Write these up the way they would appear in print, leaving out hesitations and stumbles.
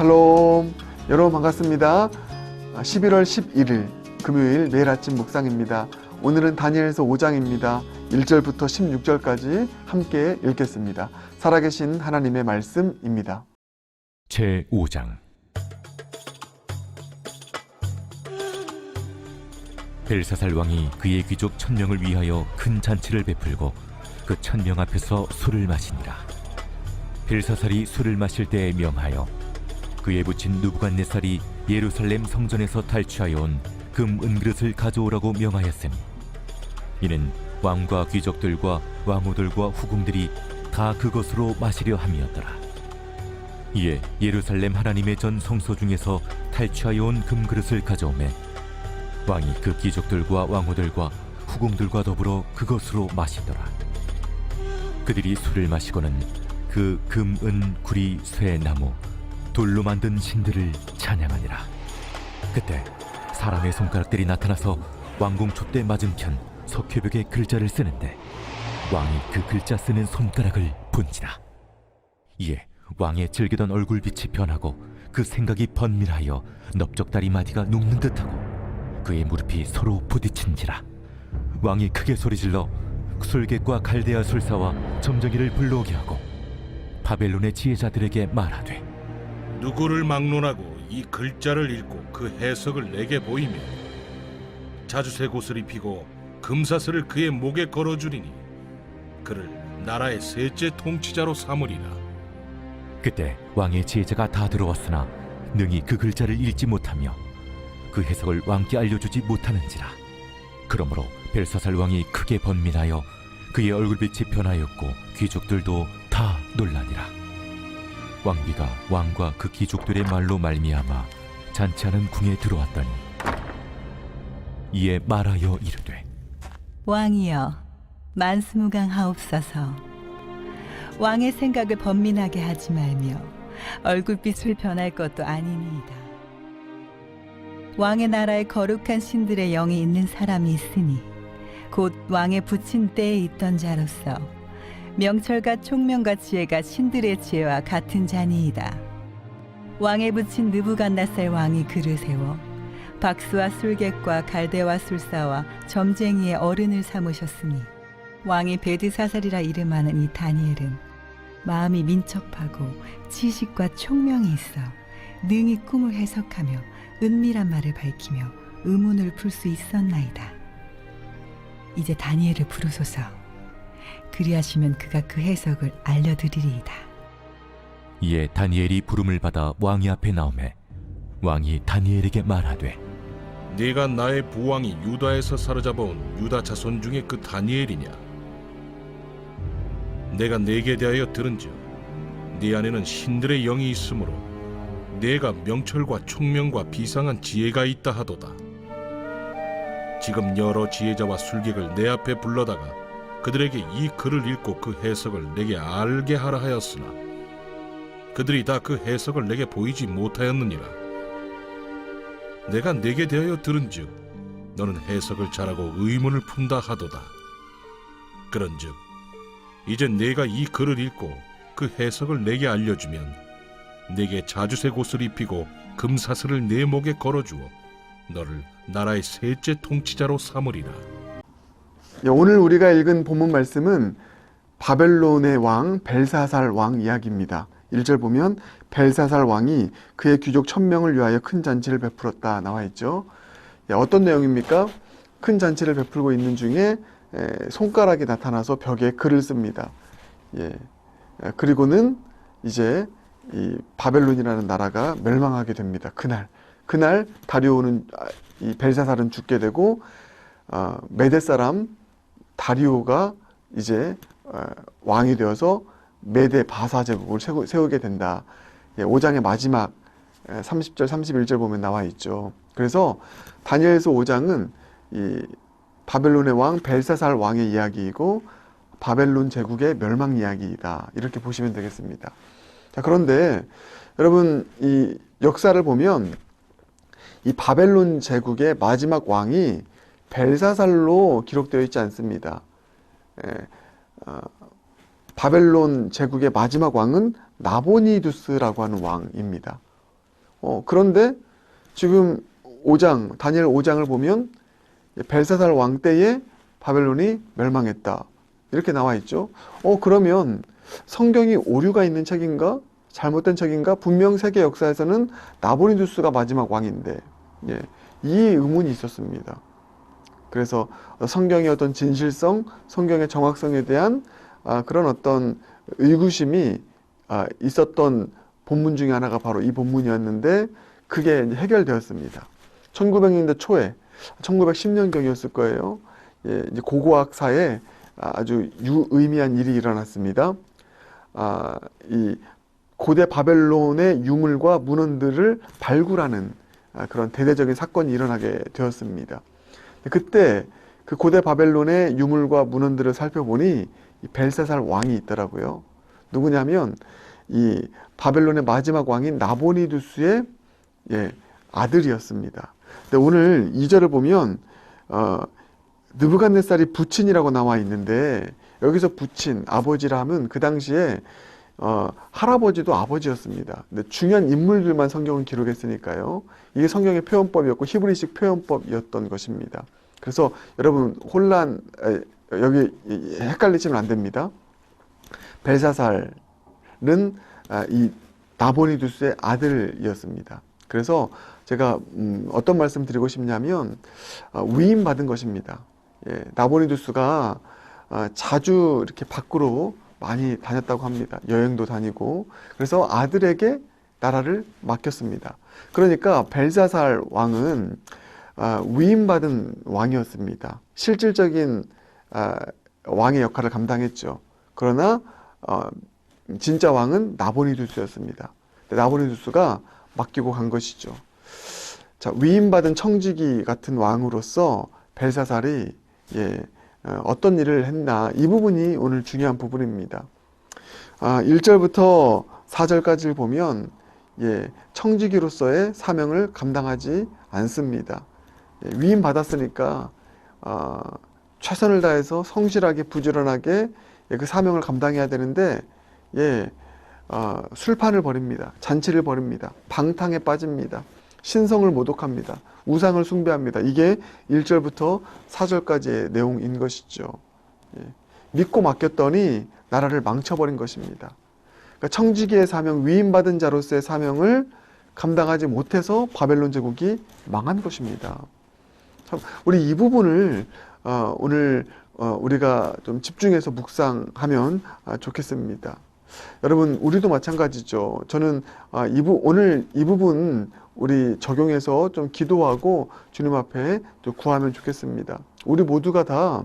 샬롬. 여러분 반갑습니다. 11월 11일 금요일 매일 아침 묵상입니다. 오늘은 다니엘서 5장입니다. 1절부터 16절까지 함께 읽겠습니다. 살아계신 하나님의 말씀입니다. 제5장. 벨사살 왕이 그의 귀족 1000명을 위하여 큰 잔치를 베풀고 그 1000명 앞에서 술을 마시니라. 벨사살이 술을 마실 때에 명하여 그의 부친 느부갓네살이 예루살렘 성전에서 탈취하여 온 금 은그릇을 가져오라고 명하였으니 이는 왕과 귀족들과 왕후들과 후궁들이 다 그것으로 마시려 함이었더라. 이에 예루살렘 하나님의 전 성소 중에서 탈취하여 온 금그릇을 가져오매 왕이 그 귀족들과 왕후들과 후궁들과 더불어 그것으로 마시더라. 그들이 술을 마시고는 그 금, 은, 구리, 쇠, 나무, 돌로 만든 신들을 찬양하니라. 그때 사람의 손가락들이 나타나서 왕궁 촛대 맞은편 석회벽에 글자를 쓰는데 왕이 그 글자 쓰는 손가락을 본지라. 이에 왕의 즐기던 얼굴빛이 변하고 그 생각이 번밀하여 넓적다리 마디가 눕는 듯하고 그의 무릎이 서로 부딪힌지라. 왕이 크게 소리질러 술객과 갈대아 술사와 점쟁이를 불러오게 하고 바벨론의 지혜자들에게 말하되, 누구를 막론하고 이 글자를 읽고 그 해석을 내게 보이며 자주색 옷을 입히고 금사슬을 그의 목에 걸어주리니 그를 나라의 셋째 통치자로 삼으리라. 그때 왕의 지혜자가 다 들어왔으나 능히 그 글자를 읽지 못하며 그 해석을 왕께 알려주지 못하는지라. 그러므로 벨사살 왕이 크게 번민하여 그의 얼굴빛이 변하였고 귀족들도 다 놀라니라. 왕비가 왕과 그 귀족들의 말로 말미암아 잔치하는 궁에 들어왔더니 이에 말하여 이르되, 왕이여, 만수무강하옵소서. 왕의 생각을 번민하게 하지 말며 얼굴빛을 변할 것도 아니니이다. 왕의 나라에 거룩한 신들의 영이 있는 사람이 있으니 곧 왕의 부친 때에 있던 자로서 명철과 총명과 지혜가 신들의 지혜와 같은 자니이다. 왕의 부친 느부갓네살 왕이 그를 세워 박수와 술객과 갈대와 술사와 점쟁이의 어른을 삼으셨으니 왕이 베드사살이라 이름하는 이 다니엘은 마음이 민첩하고 지식과 총명이 있어 능히 꿈을 해석하며 은밀한 말을 밝히며 의문을 풀 수 있었나이다. 이제 다니엘을 부르소서. 그리하시면 그가 그 해석을 알려드리리이다. 이에 다니엘이 부름을 받아 왕이 앞에 나오매 왕이 다니엘에게 말하되, 네가 나의 부왕이 유다에서 사로잡아온 유다 자손 중에 그 다니엘이냐? 내가 네게 대하여 들은즉 네 안에는 신들의 영이 있으므로 네가 명철과 총명과 비상한 지혜가 있다 하도다. 지금 여러 지혜자와 술객을 내 앞에 불러다가 그들에게 이 글을 읽고 그 해석을 내게 알게 하라 하였으나 그들이 다 그 해석을 내게 보이지 못하였느니라. 내가 네게 대하여 들은즉 너는 해석을 잘하고 의문을 푼다 하도다. 그런즉 이제 네가 이 글을 읽고 그 해석을 내게 알려주면 네게 자주색 옷을 입히고 금사슬을 내 목에 걸어주어 너를 나라의 셋째 통치자로 삼으리라. 오늘 우리가 읽은 본문 말씀은 바벨론의 왕 벨사살 왕 이야기입니다. 1절 보면 벨사살 왕이 그의 귀족 1000명을 위하여 큰 잔치를 베풀었다 나와 있죠. 어떤 내용입니까? 큰 잔치를 베풀고 있는 중에 손가락이 나타나서 벽에 글을 씁니다. 그리고는 이제 이 바벨론이라는 나라가 멸망하게 됩니다. 그날 다리오는 이 벨사살은 죽게 되고 메대 사람 다리오가 이제 왕이 되어서 메대 바사 제국을 세우게 된다. 5장의 마지막 30절 31절 보면 나와 있죠. 그래서 다니엘서 5장은 이 바벨론의 왕 벨사살 왕의 이야기이고 바벨론 제국의 멸망 이야기이다. 이렇게 보시면 되겠습니다. 자, 그런데 여러분 이 역사를 보면 이 바벨론 제국의 마지막 왕이 벨사살로 기록되어 있지 않습니다. 바벨론 제국의 마지막 왕은 나보니두스라고 하는 왕입니다. 그런데 지금 5장, 다니엘 5장을 보면 벨사살 왕 때에 바벨론이 멸망했다. 이렇게 나와 있죠. 그러면 성경이 오류가 있는 책인가? 잘못된 책인가? 분명 세계 역사에서는 나보니두스가 마지막 왕인데, 예, 이 의문이 있었습니다. 그래서 성경의 어떤 진실성, 성경의 정확성에 대한 그런 어떤 의구심이 있었던 본문 중에 하나가 바로 이 본문이었는데, 그게 이제 해결되었습니다. 1900년대 초에, 1910년경이었을 거예요. 예, 이제 고고학사에 아주 유의미한 일이 일어났습니다. 이 고대 바벨론의 유물과 문헌들을 발굴하는 그런 대대적인 사건이 일어나게 되었습니다. 그때 그 고대 바벨론의 유물과 문헌들을 살펴보니 이 벨사살 왕이 있더라고요. 누구냐면 이 바벨론의 마지막 왕인 나보니두스의 아들이었습니다. 근데 오늘 2절을 보면 느부갓네살이 부친이라고 나와 있는데, 여기서 부친, 아버지라 하면 그 당시에 할아버지도 아버지였습니다. 근데 중요한 인물들만 성경은 기록했으니까요. 이게 성경의 표현법이었고 히브리식 표현법이었던 것입니다. 그래서 여러분 여기 헷갈리시면 안 됩니다. 벨사살은 이 나보니두스의 아들이었습니다. 그래서 제가 어떤 말씀 드리고 싶냐면 위임받은 것입니다. 예, 나보니두스가 자주 이렇게 밖으로 많이 다녔다고 합니다. 여행도 다니고. 그래서 아들에게 나라를 맡겼습니다. 그러니까 벨사살 왕은 위임받은 왕이었습니다. 실질적인 왕의 역할을 감당했죠. 그러나 진짜 왕은 나보니두스였습니다. 나보니두스가 맡기고 간 것이죠. 자, 위임받은 청지기 같은 왕으로서 벨사살이 어떤 일을 했나, 이 부분이 오늘 중요한 부분입니다. 1절부터 4절까지를 보면 청지기로서의 사명을 감당하지 않습니다. 위임받았으니까 최선을 다해서 성실하게 부지런하게 그 사명을 감당해야 되는데 술판을 벌입니다. 잔치를 벌입니다. 방탕에 빠집니다. 신성을 모독합니다. 우상을 숭배합니다. 이게 1절부터 4절까지의 내용인 것이죠. 믿고 맡겼더니 나라를 망쳐버린 것입니다. 그러니까 청지기의 사명, 위임받은 자로서의 사명을 감당하지 못해서 바벨론 제국이 망한 것입니다. 참, 우리 이 부분을 오늘 우리가 좀 집중해서 묵상하면 좋겠습니다. 여러분, 우리도 마찬가지죠. 저는 오늘 이 부분 우리 적용해서 좀 기도하고 주님 앞에 또 구하면 좋겠습니다. 우리 모두가 다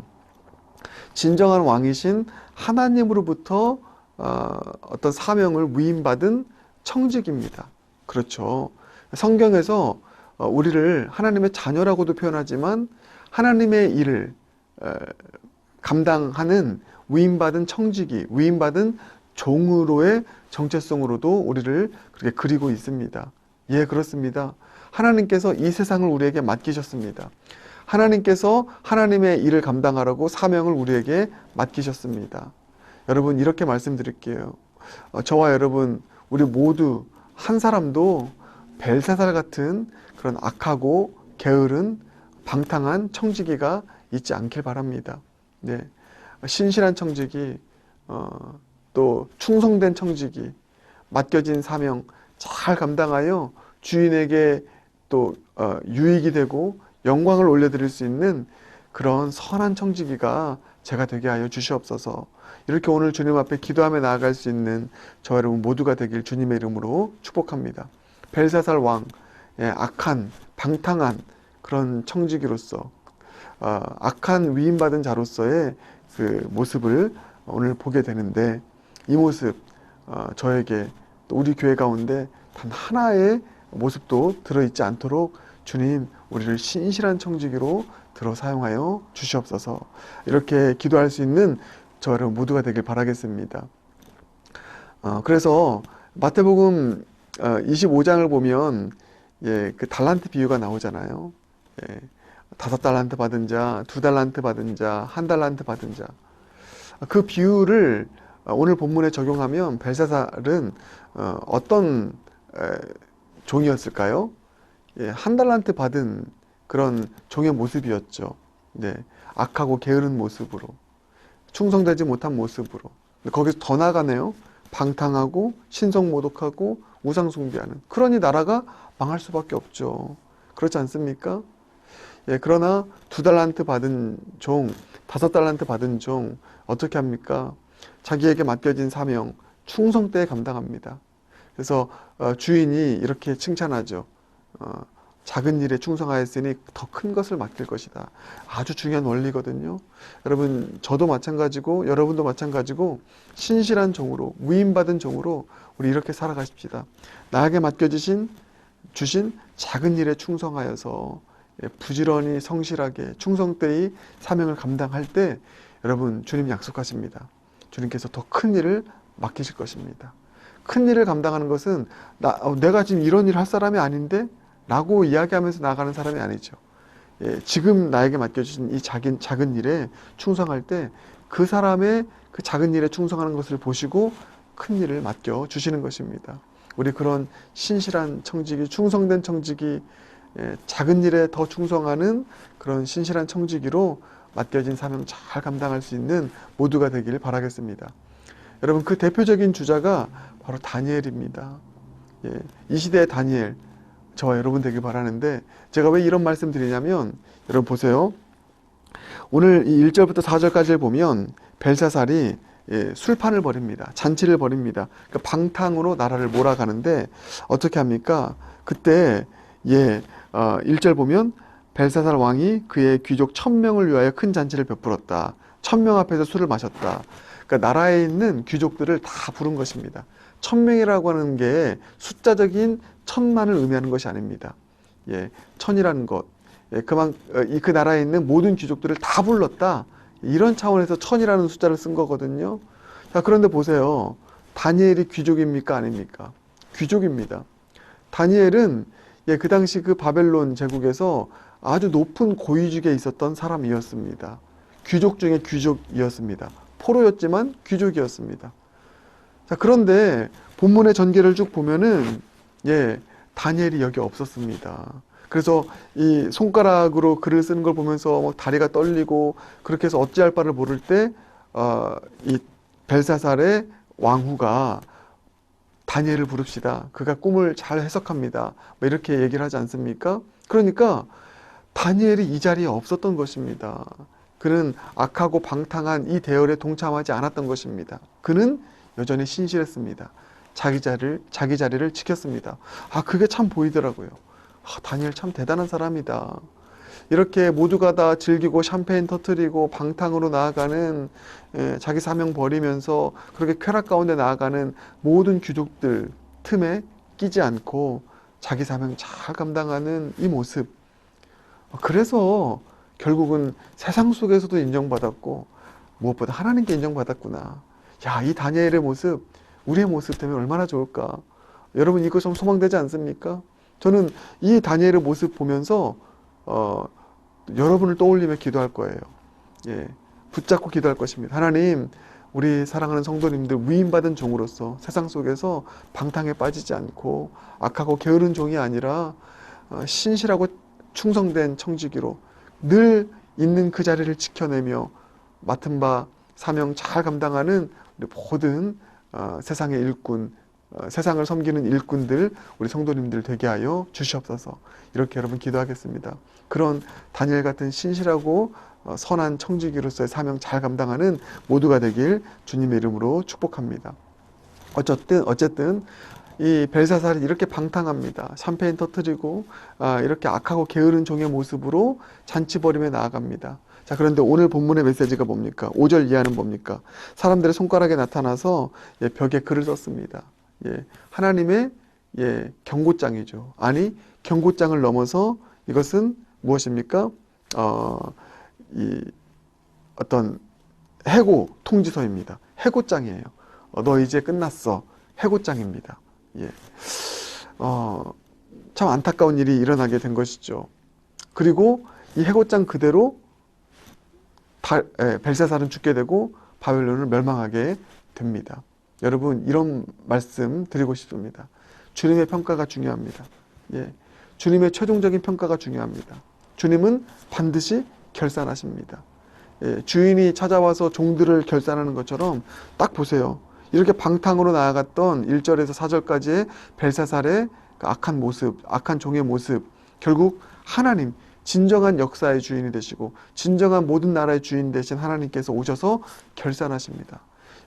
진정한 왕이신 하나님으로부터 어떤 사명을 위임받은 청직입니다. 그렇죠. 성경에서 우리를 하나님의 자녀라고도 표현하지만 하나님의 일을 감당하는 위임받은 청지기, 위임받은 종으로의 정체성으로도 우리를 그렇게 그리고 있습니다. 예, 그렇습니다. 하나님께서 이 세상을 우리에게 맡기셨습니다. 하나님께서 하나님의 일을 감당하라고 사명을 우리에게 맡기셨습니다. 여러분, 이렇게 말씀드릴게요. 저와 여러분, 우리 모두 한 사람도 벨사살 같은 그런 악하고 게으른 방탕한 청지기가 있지 않길 바랍니다. 네, 신실한 청지기, 또 충성된 청지기, 맡겨진 사명 잘 감당하여 주인에게 또 유익이 되고 영광을 올려드릴 수 있는 그런 선한 청지기가 제가 되게 하여 주시옵소서. 이렇게 오늘 주님 앞에 기도하며 나아갈 수 있는 저 여러분 모두가 되길 주님의 이름으로 축복합니다. 벨사살 왕, 악한 방탕한 그런 청지기로서 악한 위임받은 자로서의 그 모습을 오늘 보게 되는데, 이 모습 저에게 또 우리 교회 가운데 단 하나의 모습도 들어있지 않도록 주님, 우리를 신실한 청지기로 들어 사용하여 주시옵소서. 이렇게 기도할 수 있는 저 여러분 모두가 되길 바라겠습니다. 그래서 마태복음 25장을 보면 그 달란트 비유가 나오잖아요. 5달란트 받은 자, 2달란트 받은 자, 1달란트 받은 자. 그 비유를 오늘 본문에 적용하면 벨사살은 어떤 종이었을까요? 예, 한 달란트 받은 그런 종의 모습이었죠. 네, 악하고 게으른 모습으로, 충성되지 못한 모습으로. 근데 거기서 더 나가네요. 방탕하고 신성모독하고 우상숭배하는. 그러니 나라가 망할 수밖에 없죠. 그렇지 않습니까? 예, 그러나 2달란트 받은 종, 5달란트 받은 종 어떻게 합니까? 자기에게 맡겨진 사명 충성되게 감당합니다. 그래서 주인이 이렇게 칭찬하죠. 작은 일에 충성하였으니 더 큰 것을 맡길 것이다. 아주 중요한 원리거든요. 여러분, 저도 마찬가지고 여러분도 마찬가지고 신실한 종으로, 위임받은 종으로 우리 이렇게 살아가십시다. 나에게 맡겨주신 주신 작은 일에 충성하여서 부지런히 성실하게 충성되이 사명을 감당할 때 여러분, 주님 약속하십니다. 주님께서 더 큰 일을 맡기실 것입니다. 큰 일을 감당하는 것은 내가 지금 이런 일을 할 사람이 아닌데 라고 이야기하면서 나가는 사람이 아니죠. 예, 지금 나에게 맡겨주신 이 작은 일에 충성할 때 그 사람의 그 작은 일에 충성하는 것을 보시고 큰 일을 맡겨주시는 것입니다. 우리 그런 신실한 청지기, 충성된 청지기, 작은 일에 더 충성하는 그런 신실한 청지기로 맡겨진 사명 잘 감당할 수 있는 모두가 되기를 바라겠습니다. 여러분, 그 대표적인 주자가 바로 다니엘입니다. 예, 이 시대의 다니엘, 저와 여러분 되길 바라는데, 제가 왜 이런 말씀 드리냐면, 여러분 보세요. 오늘 이 1절부터 4절까지를 보면 벨사살이 술판을 벌입니다. 잔치를 벌입니다. 그러니까 방탕으로 나라를 몰아가는데 어떻게 합니까? 그때 1절 보면 벨사살 왕이 그의 귀족 1000명을 위하여 큰 잔치를 베풀었다. 1000명 앞에서 술을 마셨다. 그러니까 나라에 있는 귀족들을 다 부른 것입니다. 1000명이라고 하는 게 숫자적인 1000만을 의미하는 것이 아닙니다. 예, 1000이라는 것, 그 나라에 있는 모든 귀족들을 다 불렀다. 이런 차원에서 1000이라는 숫자를 쓴 거거든요. 자, 그런데 보세요. 다니엘이 귀족입니까? 아닙니까? 귀족입니다. 다니엘은 그 당시 그 바벨론 제국에서 아주 높은 고위직에 있었던 사람이었습니다. 귀족 중에 귀족이었습니다. 포로였지만 귀족이었습니다. 자, 그런데 본문의 전개를 쭉 보면은 다니엘이 여기 없었습니다. 그래서 이 손가락으로 글을 쓰는 걸 보면서 막 다리가 떨리고 그렇게 해서 어찌할 바를 모를 때 이 벨사살의 왕후가 다니엘을 부릅시다. 그가 꿈을 잘 해석합니다. 뭐 이렇게 얘기를 하지 않습니까? 그러니까 다니엘이 이 자리에 없었던 것입니다. 그는 악하고 방탕한 이 대열에 동참하지 않았던 것입니다. 그는 여전히 신실했습니다. 자기 자리를 지켰습니다. 그게 참 보이더라고요. 다니엘 참 대단한 사람이다. 이렇게 모두가 다 즐기고 샴페인 터뜨리고 방탕으로 나아가는, 자기 사명 버리면서 그렇게 쾌락 가운데 나아가는 모든 귀족들 틈에 끼지 않고 자기 사명 잘 감당하는 이 모습. 그래서 결국은 세상 속에서도 인정받았고 무엇보다 하나님께 인정받았구나. 야, 이 다니엘의 모습, 우리의 모습 되면 얼마나 좋을까. 여러분, 이거 좀 소망되지 않습니까? 저는 이 다니엘의 모습 보면서 여러분을 떠올리며 기도할 거예요. 붙잡고 기도할 것입니다. 하나님, 우리 사랑하는 성도님들 위임받은 종으로서 세상 속에서 방탕에 빠지지 않고 악하고 게으른 종이 아니라 신실하고 충성된 청지기로 늘 있는 그 자리를 지켜내며 맡은 바 사명 잘 감당하는 우리 모든 세상의 일꾼, 세상을 섬기는 일꾼들, 우리 성도님들 되게 하여 주시옵소서. 이렇게 여러분 기도하겠습니다. 그런 다니엘 같은 신실하고 선한 청지기로서의 사명 잘 감당하는 모두가 되길 주님의 이름으로 축복합니다. 어쨌든 이 벨사살이 이렇게 방탕합니다. 샴페인 터뜨리고 이렇게 악하고 게으른 종의 모습으로 잔치 벌이며 나아갑니다. 자, 그런데 오늘 본문의 메시지가 뭡니까? 5절 이하는 뭡니까? 사람들의 손가락에 나타나서 벽에 글을 썼습니다. 하나님의 경고장이죠. 아니, 경고장을 넘어서 이것은 무엇입니까? 어떤 해고 통지서입니다. 해고장이에요. 너 이제 끝났어. 해고장입니다. 참 안타까운 일이 일어나게 된 것이죠. 그리고 이 해고장 그대로 벨사살은 죽게 되고 바벨론을 멸망하게 됩니다. 여러분, 이런 말씀 드리고 싶습니다. 주님의 평가가 중요합니다. 예, 주님의 최종적인 평가가 중요합니다. 주님은 반드시 결산하십니다. 예, 주인이 찾아와서 종들을 결산하는 것처럼 딱 보세요. 이렇게 방탕으로 나아갔던 1절에서 4절까지의 벨사살의 그 악한 모습, 악한 종의 모습, 결국 하나님, 진정한 역사의 주인이 되시고 진정한 모든 나라의 주인 되신 하나님께서 오셔서 결산하십니다.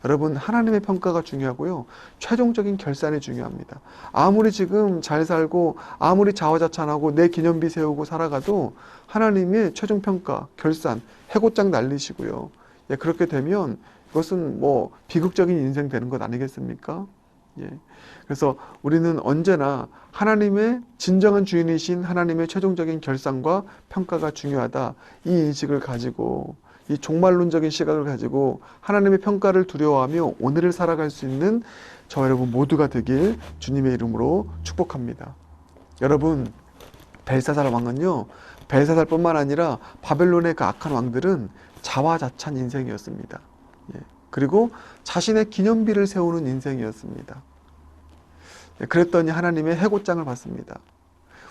여러분, 하나님의 평가가 중요하고요, 최종적인 결산이 중요합니다. 아무리 지금 잘 살고 아무리 자화자찬하고 내 기념비 세우고 살아가도 하나님의 최종 평가, 결산, 해고장 날리시고요. 예, 그렇게 되면 이것은 뭐 비극적인 인생 되는 것 아니겠습니까? 예. 그래서 우리는 언제나 하나님의 진정한 주인이신 하나님의 최종적인 결산과 평가가 중요하다, 이 인식을 가지고, 이 종말론적인 시각을 가지고 하나님의 평가를 두려워하며 오늘을 살아갈 수 있는 저 여러분 모두가 되길 주님의 이름으로 축복합니다. 여러분, 벨사살 왕은요, 벨사살뿐만 아니라 바벨론의 그 악한 왕들은 자화자찬 인생이었습니다. 예. 그리고 자신의 기념비를 세우는 인생이었습니다. 예. 그랬더니 하나님의 해고장을 받습니다.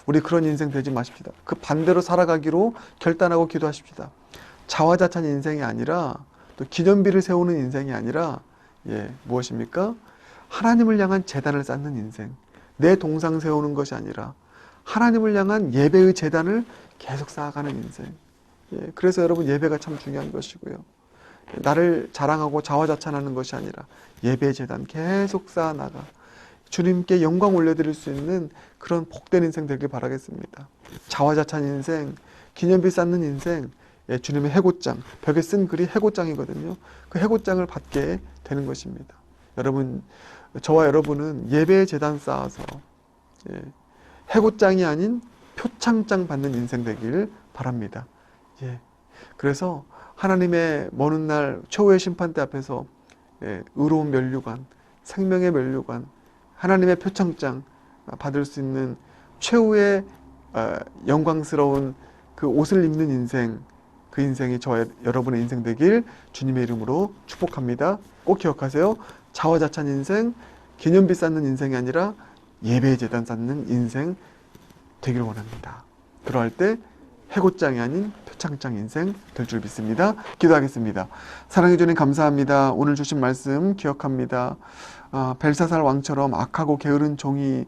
우리 그런 인생 되지 마십시다. 그 반대로 살아가기로 결단하고 기도하십시다. 자화자찬 인생이 아니라, 또 기념비를 세우는 인생이 아니라, 예, 무엇입니까? 하나님을 향한 제단을 쌓는 인생. 내 동상 세우는 것이 아니라 하나님을 향한 예배의 제단을 계속 쌓아가는 인생. 예, 그래서 여러분, 예배가 참 중요한 것이고요. 나를 자랑하고 자화자찬하는 것이 아니라 예배의 제단 계속 쌓아나가 주님께 영광 올려드릴 수 있는 그런 복된 인생 되길 바라겠습니다. 자화자찬 인생, 기념비 쌓는 인생, 예, 주님의 해고장, 벽에 쓴 글이 해고장이거든요. 그 해고장을 받게 되는 것입니다. 여러분, 저와 여러분은 예배의 제단 쌓아서, 예, 해고장이 아닌 표창장 받는 인생 되길 바랍니다. 예, 그래서 하나님의 먼 날 최후의 심판대 앞에서, 예, 의로운 면류관, 생명의 면류관, 하나님의 표창장 받을 수 있는 최후의 영광스러운 그 옷을 입는 인생, 그 인생이 여러분의 인생 되길 주님의 이름으로 축복합니다. 꼭 기억하세요. 자화자찬 인생, 기념비 쌓는 인생이 아니라 예배의 제단 쌓는 인생 되길 원합니다. 그러할 때 해고장이 아닌 표창장 인생 될 줄 믿습니다. 기도하겠습니다. 사랑해 주님 감사합니다. 오늘 주신 말씀 기억합니다. 벨사살 왕처럼 악하고 게으른 종이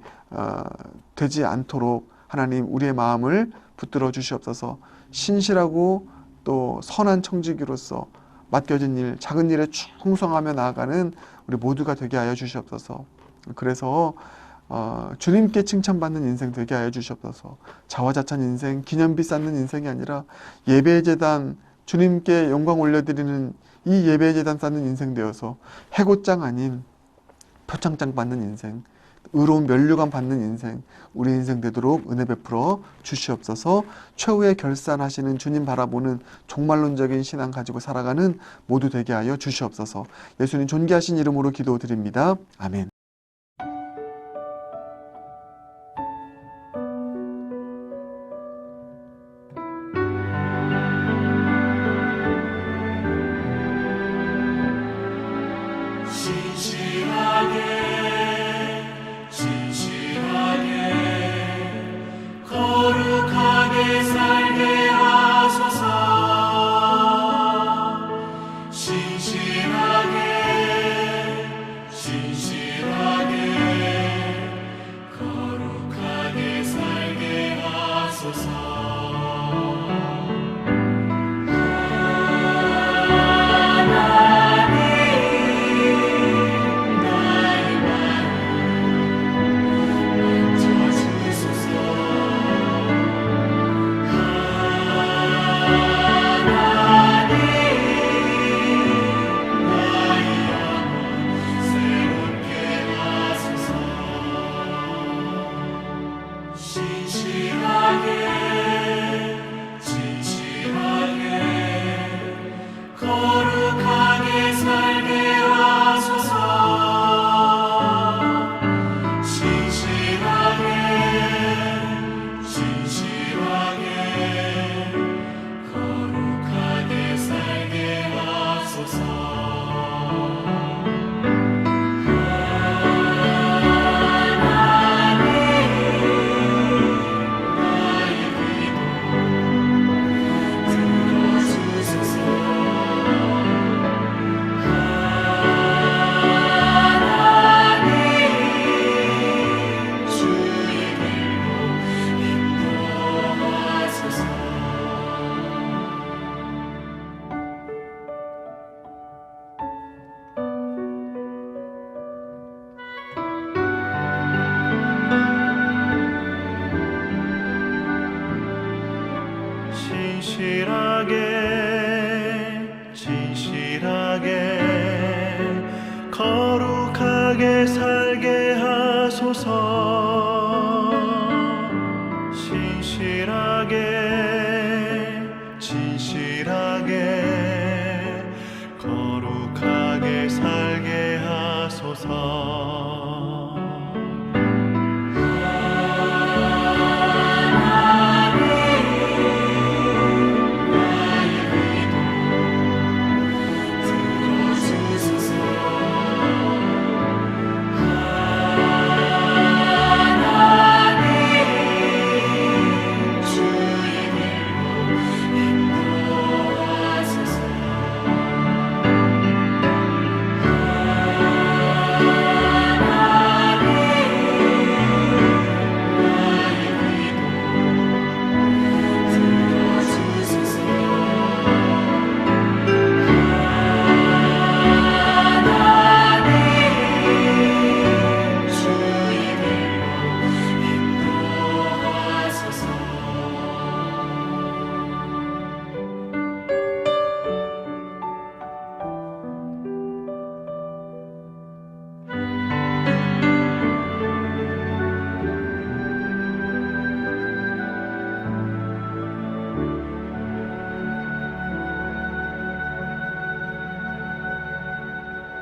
되지 않도록 하나님, 우리의 마음을 붙들어 주시옵소서. 신실하고 또 선한 청지기로서 맡겨진 일, 작은 일에 충성하며 나아가는 우리 모두가 되게 하여 주시옵소서. 그래서 주님께 칭찬받는 인생 되게 하여 주시옵소서. 자화자찬 인생, 기념비 쌓는 인생이 아니라 예배의 제단, 주님께 영광 올려드리는 이 예배의 제단 쌓는 인생 되어서 해고장 아닌 표창장 받는 인생, 의로운 면류관 받는 인생, 우리 인생 되도록 은혜 베풀어 주시옵소서. 최후의 결산하시는 주님 바라보는 종말론적인 신앙 가지고 살아가는 모두 되게 하여 주시옵소서. 예수님 존귀하신 이름으로 기도드립니다. 아멘. 거룩하게 살게 하소서. 신실하게 진실하게 거룩하게 살게 하소서. 진실하게 거룩하게 살게 하소서.